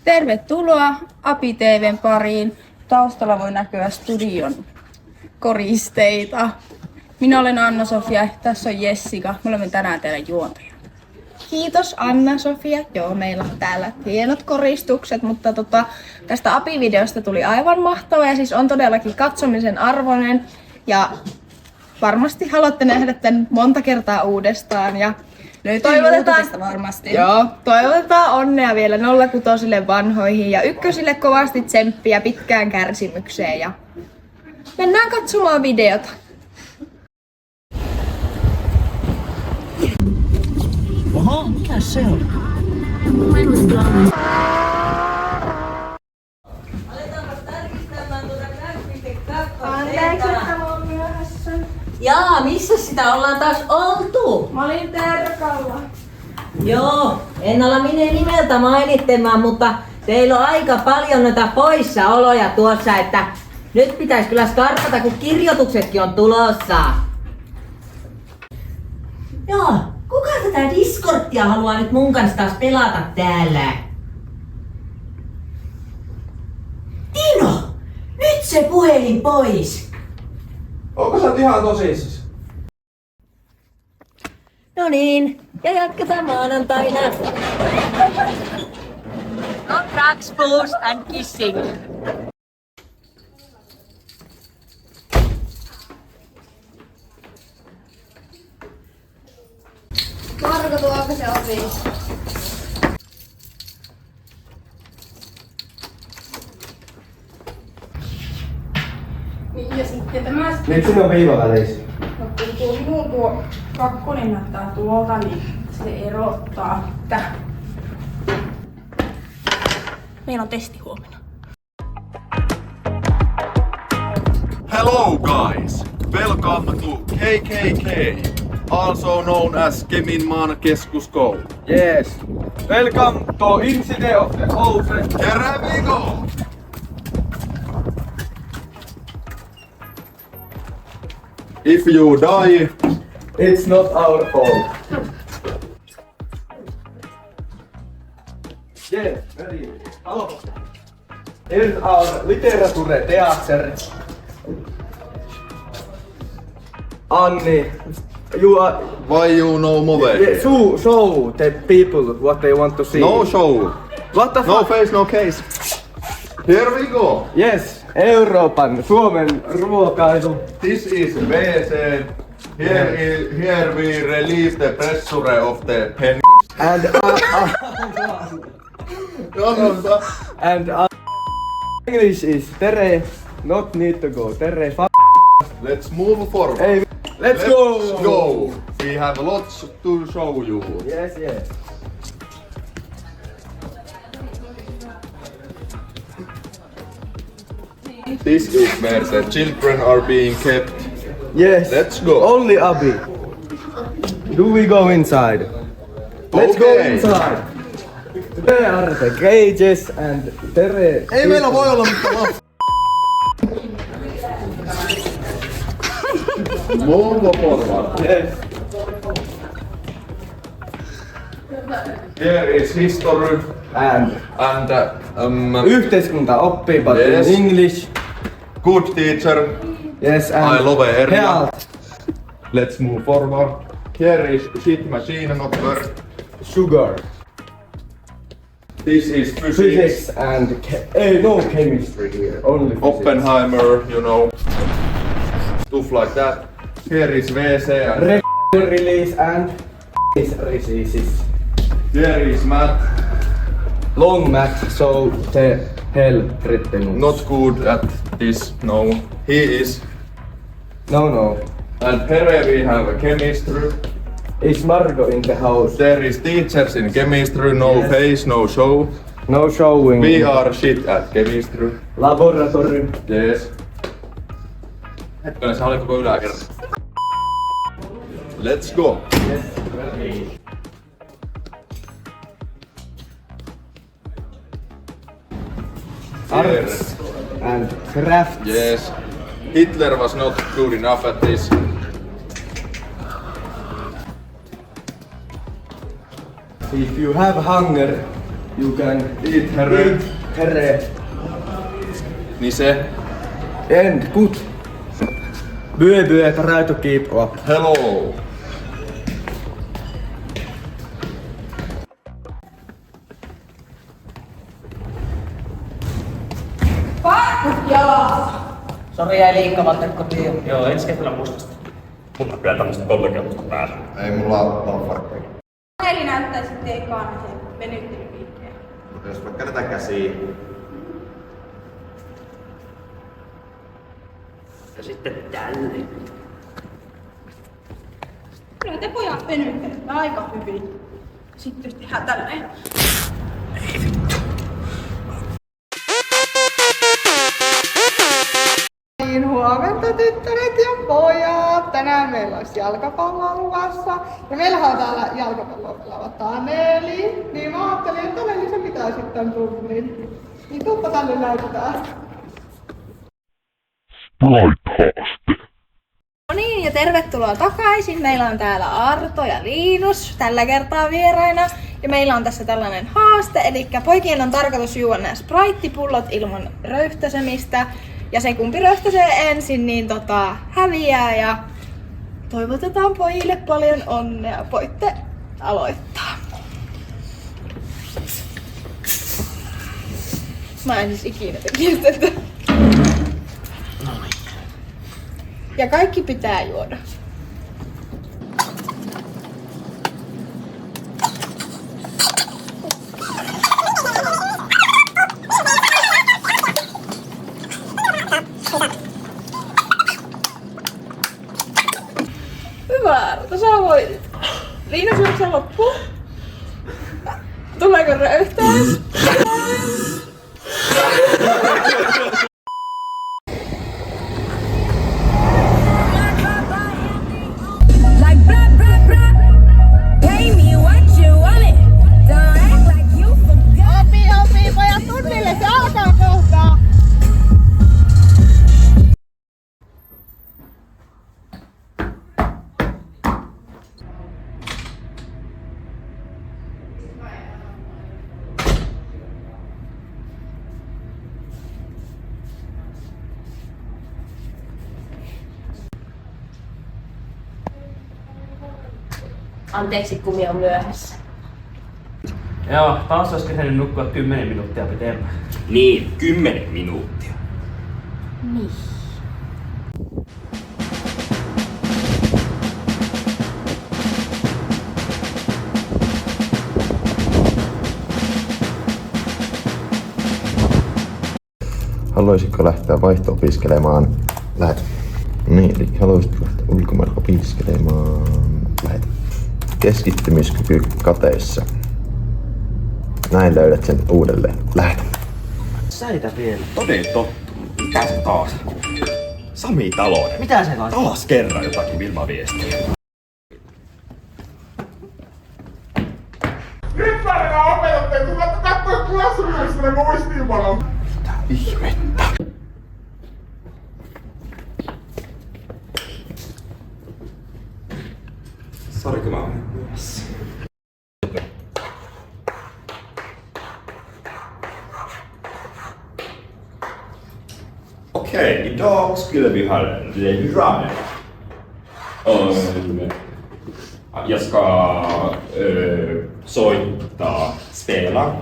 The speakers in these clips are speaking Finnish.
Tervetuloa Api TV:n pariin. Taustalla voi näkyä studion koristeita. Minä olen Anna-Sofia, tässä on Jessica. Me olemme tänään teidän juontajana. Kiitos Anna-Sofia. Joo, meillä on täällä hienot koristukset, mutta tästä Api-videosta tuli aivan mahtava ja siis on todellakin katsomisen arvoinen. Ja varmasti haluatte nähdä tämän monta kertaa uudestaan. Ja toivotetaan varmasti. Joo, toivotetaan onnea vielä 06 vanhoihin ja ykkösille kovasti tsemppiä pitkään kärsimykseen ja mennään katsomaan videota. Oho, mikä se on? Anteeksi, että mä oon myöhässä. Jaa, missä sitä ollaan taas oltu? Mä olin Terkalla. Joo, en ala minne nimeltä mainittamaan, mutta teillä on aika paljon noita poissaoloja tuossa, että nyt pitäisi kyllä skarpata, kun kirjoituksetkin on tulossa. Joo, kuka tätä Discordia haluaa nyt mun kanssa taas pelata täällä? Tino! Nyt se puhelin pois! Onko sä ihan tosissas? No niin, ja jatketaan maanantaina. No drugs, booze and kissing. Marko, tuoko se ovi? Niin, ja sitten tämä Miksi ne on viivaväleissä? kun minun tuo kakkonen näyttää tuolta, niin se erottaa. Tää. Meillä on testi huomenna. Hello guys, welcome to KKK, also known as Keminmaan keskuskoulu. Yes. Welcome to Incident of the Ocean. Here we go! If you die, It's not our fault. Yes, very good. Hello. Here's our literature theater. Anni, you are... why you know movie? Yeah, show the people what they want to see. No show, What the no fuck? face, no case. Here we go. Yes, Euroopan, Suomen ruokailu. This is WC. Here we relieve the pressure of the pen. And No. and English is Tere, not need to go. Tere, Let's move forward. hey, let's go. Go. We have lots to show you. Yes, yes. This is where the children are being kept. Yes. Let's go. Only Abi. Do we go inside? Let's go Okay. inside. There are the cages and Tere. Ei meillä voi olla mitään lapsia. Move forward. Yes. Here is history And and yhteiskunta oppi, but Yes. in English. good teacher. Yes, and I love area. health, Let's move forward. Here is shit machine number. sugar, This is physics. physics, and no chemistry here. Only physics. Oppenheimer, you know. Stuff like that. Here is WC and Release and releases. here is math. Long math, so the hell written. Not good at this, no. He is. No. And here we have a chemistry. Is Margo in the house? There is teachers in chemistry, no Yes. face, no show. No showing. We are shit at chemistry. Laboratory. Yes. Hetkinen, se oli koko yläkerta. Let's go. Arts and crafts. Yes. Hitler was not good enough at this. If you have hunger, You can eat herre. Niin se. And good. Byö, try to keep up. Hello. Sori, jäi liikkavalta kotiin. Joo, ensi kesänä mustasta. Mulla on kyllä tämmöstä kollegialta päällä. Ei mulla ole farkkeja. Eli näyttäisi tekaan sen venyttelypiikkeen. Mutta jos vaikka tätä käsiä. Ja sitten tälle. Kyllä te pojat venyttelette aika hyvin. Sitten jos tehdään tälleen. Niin, huomenta tyttäret ja pojat. Tänään meillä olisi jalkapalloa luvassa. Ja meillähän on täällä jalkapalloa pelaava Taneli. Niin mä ajattelin, että Taneli se pitää sitten tunnin. Niin tuuppa tänne näytetään. No niin, ja tervetuloa takaisin. Meillä on täällä Arto ja Liinus tällä kertaa vieraina. Ja meillä on tässä tällainen haaste, eli poikien on tarkoitus juoda nämä Sprite-pullot ilman röyhtäsemistä. Ja se kumpi röyhtäsee ensin, niin häviää ja toivotetaan pojille paljon onnea. Voitte aloittaa. Mä en siis ikinä tekisi tätä. Ja kaikki pitää juoda. Hyvä, Arto, sä voitit. Liina, syöksä se loppuun? Tuleeko röyhtäys? Opii, pojat tunnille, se alkaa kohtaa. Anteeksi, kun minä on myöhässä. Joo, taas olisi kehinyt nukkua 10 minuuttia pitemmän. Niin, 10 minuuttia. Niin. Haluaisitko lähteä vaihto-opiskelemaan? Lähetä. Niin, eli haluaisitko lähteä ulkomaille opiskelemaan? Lähetä. Keskittymiskyky kateissa. Näin löydät sen uudelleen. Lähetä. Säitä vielä. Toden tottu. Mitä se taas? Sami Talonen. Mitä se on? Taas kerran jotakin Vilma-viestiä. Nyt lähdetään opettamaan, kun voitte katsoa klassumielistä muistiinpanon. Mitä ihmettä? Sori, kun mä oon myöhässä. Okej, idag skulle vi ha leverans. Jag ska soittaa, spela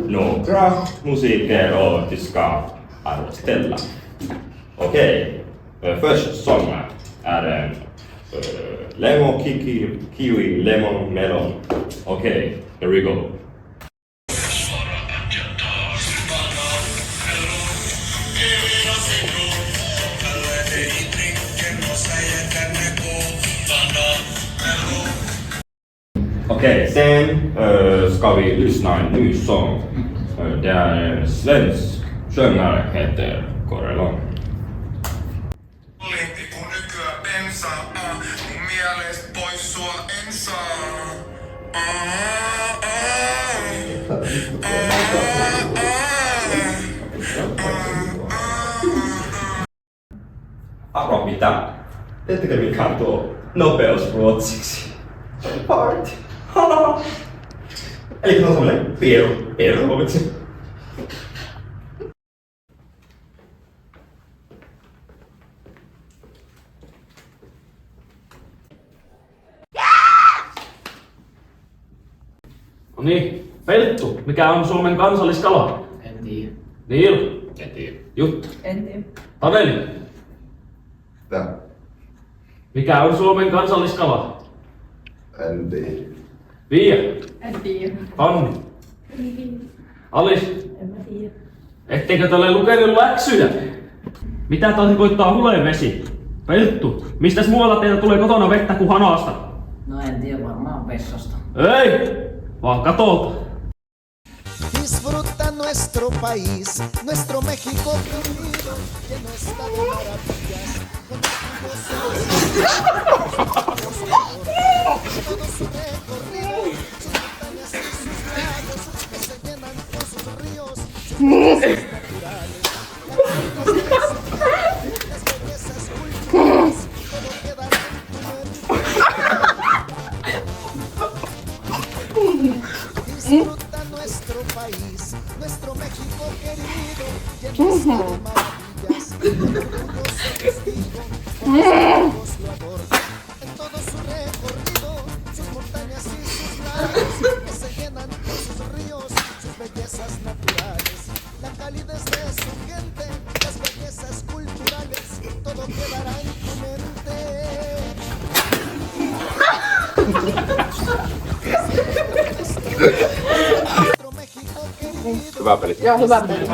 några musiker och du ska arvostella. Okej, första sången är lemon, kiwi, lemon, melon. Okej, here we go. Okej, sen ska vi lyssna en ny sång. Det är en svensk sångare, heter Korelon. Tipu nykyään bensaa, mun mielestä pois sua en saa. Arvaa mitä? Tiedättekö mikä on tuo nopeus ruotsiksi? Party. Eli se on semmonen Piero-hovitsi. No niin, Pelttu, mikä on Suomen kansalliskala? En tiedä. Niilo. En tiedä. Jutta. En tiedä. Taneli. Tää. Mikä on Suomen kansalliskala? En tiedä. Viia. En tiedä. Anni. Alice. En mä tiedä. Etteikö te ole lukenut läksyjä? Mitä tarkoittaa hulevesi? Pelttu, mistäs muualta teiltä tulee kotona vettä kuin hanasta? No en tiedä, varmaan vessasta. Ei, vaan katolta. Disfruta nuestro país, nuestro México querido, lleno está de maravillas. Con todo su recorrido, sus montañas y sus lagos, que se llenan con sus ríos, sus bellezas naturales. Las bellezas culturales, todo quedará en tu mente. Disfruta nuestro país, nuestro México querido, lleno está de maravillas, orgulloso testigo, con ojos lo adornan, en todo su recorrido, sus montañas y sus lagos, que se llenan con sus ríos, sus bellezas naturales, la calidez de su gente, las bellezas culturales, todo quedará en tu mente. Hyvä peli. Joo, hyvä peli.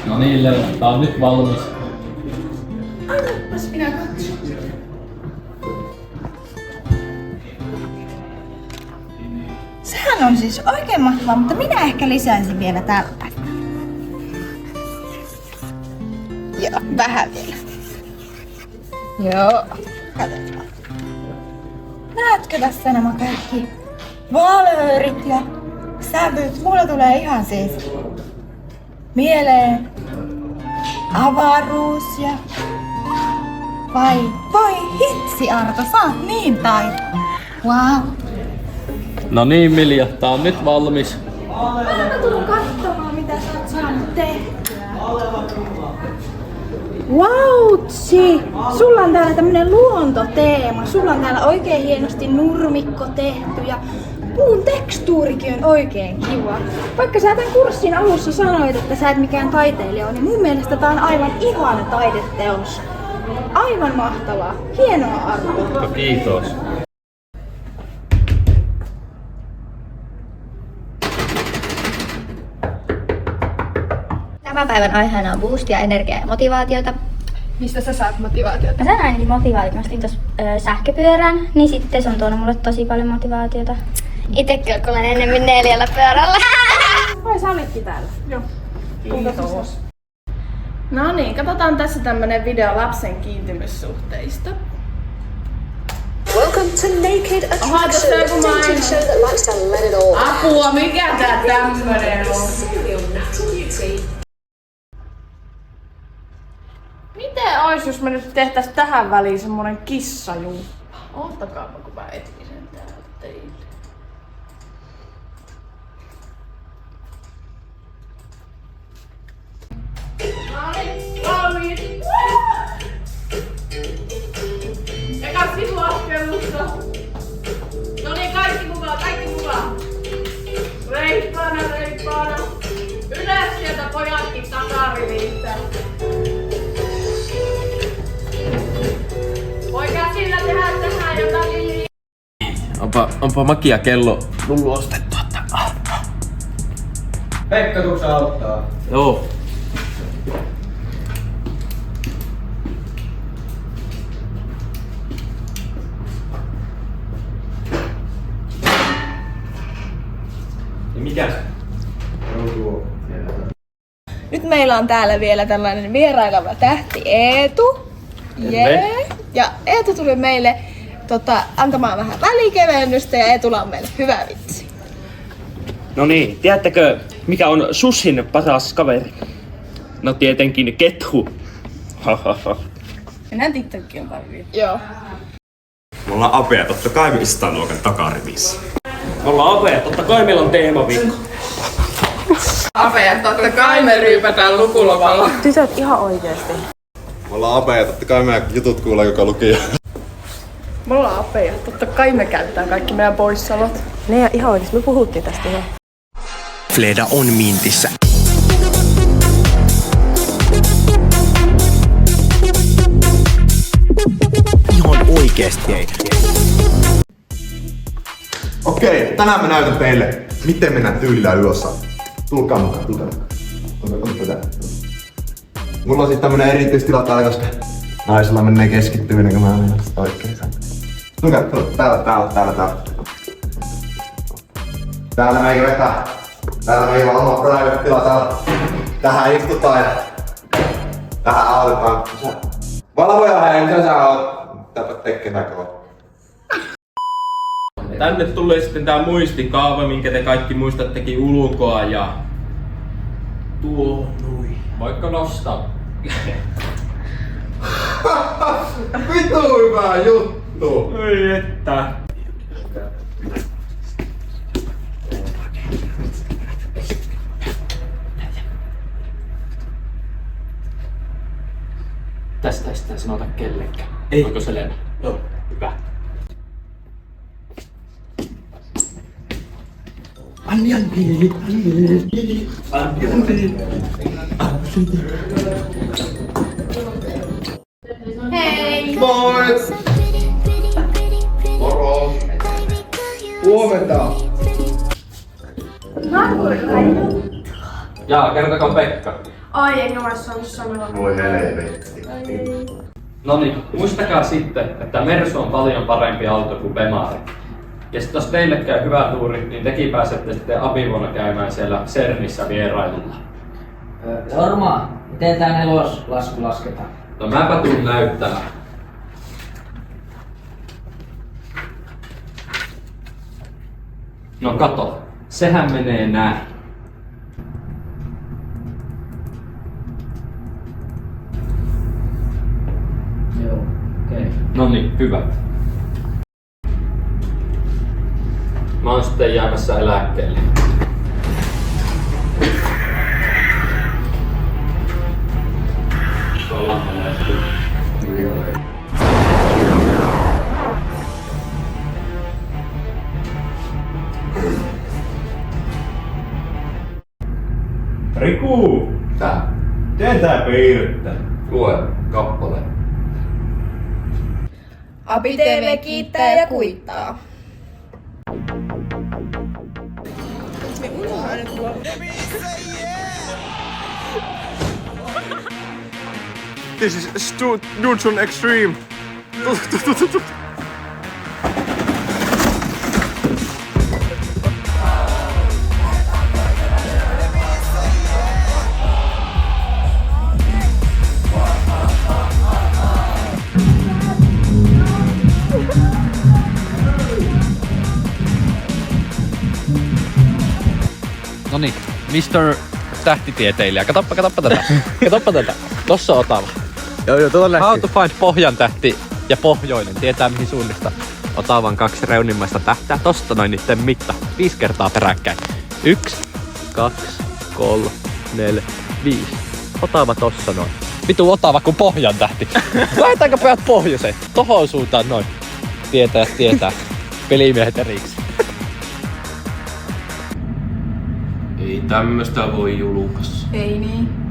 No niin, Leila, tää on nyt valmis. Annapas minä katson. Sehän on siis oikein mahtavaa, mutta minä ehkä lisäisin vielä tältä. Joo, vähän vielä. Joo. Katsotaan. Näetkö tässä nämä kaikki valöörit ja sävyt? Mulla tulee ihan siis mieleen avaruus ja... Voi hitsi Arto, sä oot niin taitava. Wow. No niin, Milja, tää on nyt valmis. Mä tulen katsomaan, mitä sä oot saanut tehtyä. Vautsi! Sulla on täällä tämmönen luontoteema. Sulla on täällä oikein hienosti nurmikko tehty ja puun tekstuurikin on oikein kiva. Vaikka sä tämän kurssin alussa sanoit, että sä et mikään taiteilija ole, niin mun mielestä tää on aivan ihana taideteos. Aivan mahtavaa. Hienoa, Arto. Kiitos. Tämän päivän aiheena on boostia, energiaa ja motivaatiota. Mistä sä saat motivaatiota? Mä saan ainakin motivaatiota. Mä ostin tuossa sähköpyörän, niin sitten se on tuonut mulle tosi paljon motivaatiota. Itsekin olen enemmän 4 pyörällä. Vai sä olitkin täällä? Joo. Kiitos. No niin, katsotaan tässä tämmönen video lapsen kiintymyssuhteista. Welcome to Naked Attraction, a dating show that likes to let it all. Apua, mikä tää tämmönen on? Miten ois, jos me nyt tehtäis tähän väliin semmonen kissajumppa? Oottakaapa, kun mä etsin sen täältä teille. Noniin, valmiit! Eka sivuaskelussa. Noniin, kaikki mukaan, kaikki mukaan. Reippaana, reippaana. Ylös sieltä pojatkin takarivistä. Voi käsillä tehdä jotakin. Onpa makia kello tullu ostettua. Pekka, tuuks auttaa? Joo. Ja mikäs? Nyt meillä on täällä vielä tällainen vieraileva tähti Eetu. Jee. Ja Eetu tuli meille antamaan vähän välikevennystä ja Eetulla on meille hyvä vitsi. No niin, tiedättekö mikä on Sushin paras kaveri? No tietenkin kethu. Mennään TikTokiin pariin. Joo. Me ollaan apea, totta kai me istutaan luokan takarivissä. Me ollaan Ape, totta kai meillä on teemaviikko. Ape, totta kai me ryypätään lukulopalla. Tytöt ihan oikeesti. Me ollaan Ape ja totta kai meidän jutut kuulee joka lukija. Me ollaan Ape ja totta kai me käytetään kaikki meidän poissaolot. Ne ja ihan oikeesti, me puhuttiin tästä jo. Fleda on mintissä. Ihan oikeesti ei. Okei, tänään mä näytän teille, miten mennään tyylillä ylös. Tulkaa mukaan, tulkaa mukaan. Mulla on siis tämmönen erityistila täällä, koska naisella menee keskittyminen, kun mä menen sitä oikein sanoa. Tulkaa, täällä. Täällä meikä vetää. Täällä meillä on oma private tila täällä. Tähän istutaan ja tähän aloitetaan. Valvoja hei, mitä sä oot? Täpä tekemään kova. Tänne tulee sitten tää muistikaava, minkä te kaikki muistattekin ulkoa ja... Tuo noin. Voitko nostaa? Vitu hyvä juttu! Ei että. Tästä ei sitä sanota kellekään. Ei. Onko selvä? Joo. Hyvä. Hei! Moi! Moro! Huomenta! Jaa, kertokaa Pekka. Ai, enkä mä saanut sanoa. Voi helvetti. Noniin, muistakaa sitten, että Mersu on paljon parempi auto kuin Bemari. Ja sit jos teille käy hyvä tuuri, niin tekin pääsette sitten apivuonna käymään siellä CERNissä vierailulla. Jorma, miten tää neloslasku lasketaan? No mäpä tuun näyttämään. No kato, sehän menee näin. Joo, okei. Noniin, hyvä. Mä oon sitten jäämässä eläkkeelle. Riku! Tää. Miten tää piirrettä? Lue kappale. Abi TV kiittää ja kuittaa. This is Dudes on Extreme. Noniin, Mr. Tähtitieteilijä. Katoppa tätä. Katoppa tätä. Tossa on Otava. Joo, tuolla näkyy. How to find Pohjan tähti ja pohjoinen. Tietää mihin suunnista. Otavan 2 reunimmaista tähtää. Tosta noin niitten mitta. 5 kertaa peräkkäin. 1, 2, 3, 4, 5. Otava tossa noin. Vitu Otava kuin Pohjan tähti. Laitaanko pojat pohjoiseen? Tohon suuntaan noin. Tietää. Pelimiehet erikseen. Ei tämmöstä voi julkaista. Ei niin.